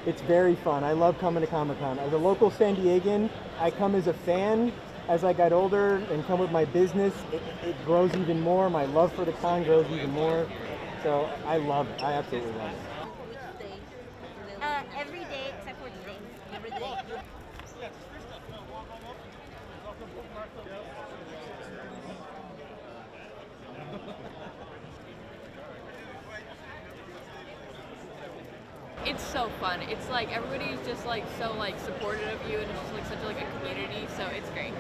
It's very fun. I love coming to Comic-Con. As a local San Diegan, I come as a fan. As I got older and come with my business, it grows even more. My love for the con grows even more. So I love it. I absolutely love it. Which day? Every day except for today. Every day. It's so fun. It's like everybody's just like so like supportive of you, and it's just like such like a community. So it's great.